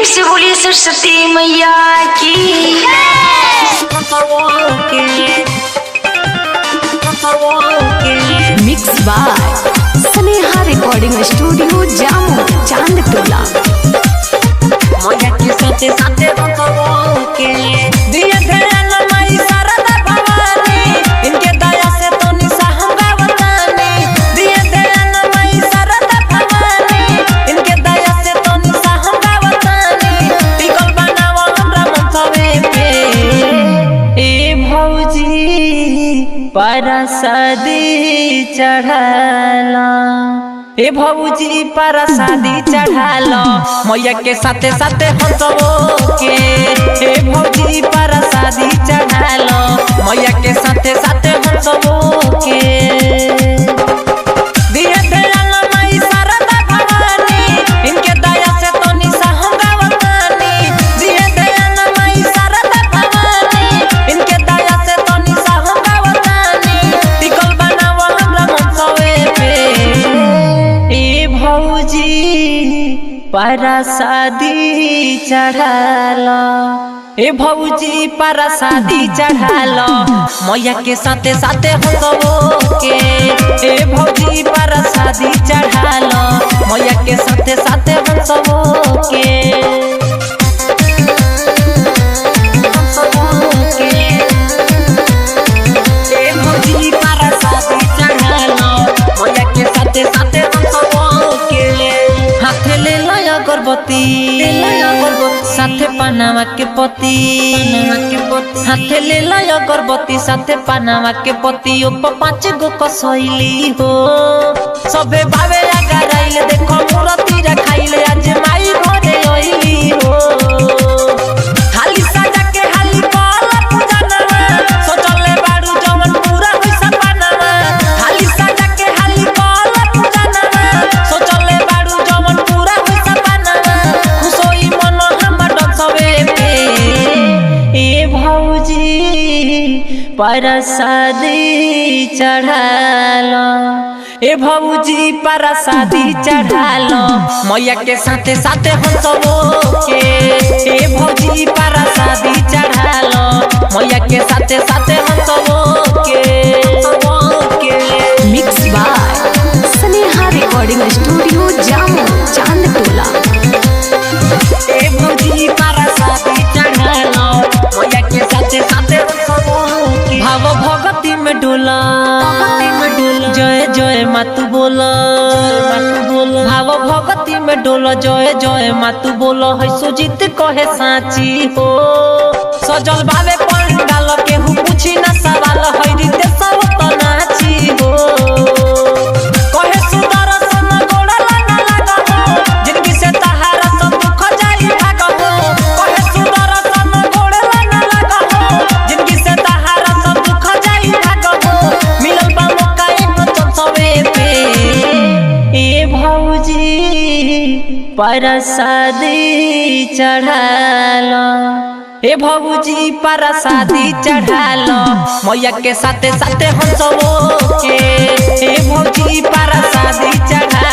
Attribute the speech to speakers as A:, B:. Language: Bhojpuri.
A: से बोलिए सरस्वती मैया की।
B: Mix by Sneha recording studio Jamo Chand टोला।
C: मैया के साथे साथे के दिया ध्यान माई शारदा भवानी, इनके दया से तो निशा हम गावतानी। दिया ध्यान माई शारदा भवानी, इनके दया से तो निशा हम गावतानी। टिकल बनावा हमरा मनसवे पे ए भौजी परसादी चढ़ाला। ए भौजी परसादी चढ़ालो मैया के साथे साथे हंसबो के। ए भौजी परसादी चढ़ालो मैया के साथे साथे हंसबो के। दिया ध्यान माई शारदा भवानी, इनके दया से तो निशा हम गावतानी। दिया ध्यान माई शारदा भवानी, इनके दया से तो निशा हम गावतानी। टिकल बनावा हमरा मनसवे पे ए भौजी परसादी चढ़ालो। ए भौजी परसादी चढ़ालो मैया के साथे साथे हंसबो के। ए भौजी परसादी चढ़ालो मैया के साथे साथे हंसबो के। ए भौजी परसादी चढ़ालो मैया के साथे साथे हंसबो के। हाथे ले लो अगरबत्ती, साथे पनावा के पति। हाथे ले लो अगरबत्ती साथे पनावा के पति। ओप 5 गो कसैली हो सबे बावे आगराइले। देखो मूर्ति रखाइले आज माई घरे आइली हो। हाली सजा के हाली पाला पूजा नवा, सोचले बाड़ू जवन पूरा होई सपनावा। हाली सजा के हाली पाला पूजा नवा, सोचले बाड़ू जवन पूरा होई सपनावा। खुश होई मन हमर डसवे पे ए भौजी परसादी चढ़ालो। ए भौजी परसादी चढ़ालो मैया के साथे साथे हंसबो के। ए भौजी परसादी चढ़ालो मैया के साथे साथे हंसबो के।
B: Mix by Sneha recording studio Jamo Chand टोला।
C: ए भौजी परसादी चढ़ालो मैया के साथे साथे हंसबो के। भाव भगती में डोला, जय जय मातु बोला। भाव भगती में डोला जय जय मातु बोला। है सुजीत कहे साची हो सजल बावे पंडाल केहू पूछी ना सवाल। है रीते सब तो नाची हो कहे सुदर्शन गोड़ला ना लागा हो, जिंदगी से तहारा सब दुख जाई भागा हो। कहे सुदर्शन गोड़ला ना लागा हो, जिंदगी से तहारा सब दुख जाई भागा हो। मिलल बा मौका एक चंसवे पे ए भौजी परसादी चढ़ालो। ए भौजी परसादी चढ़ालो मैया के साथे साथे हंसबो के। ए भौजी परसादी चढ़ालो।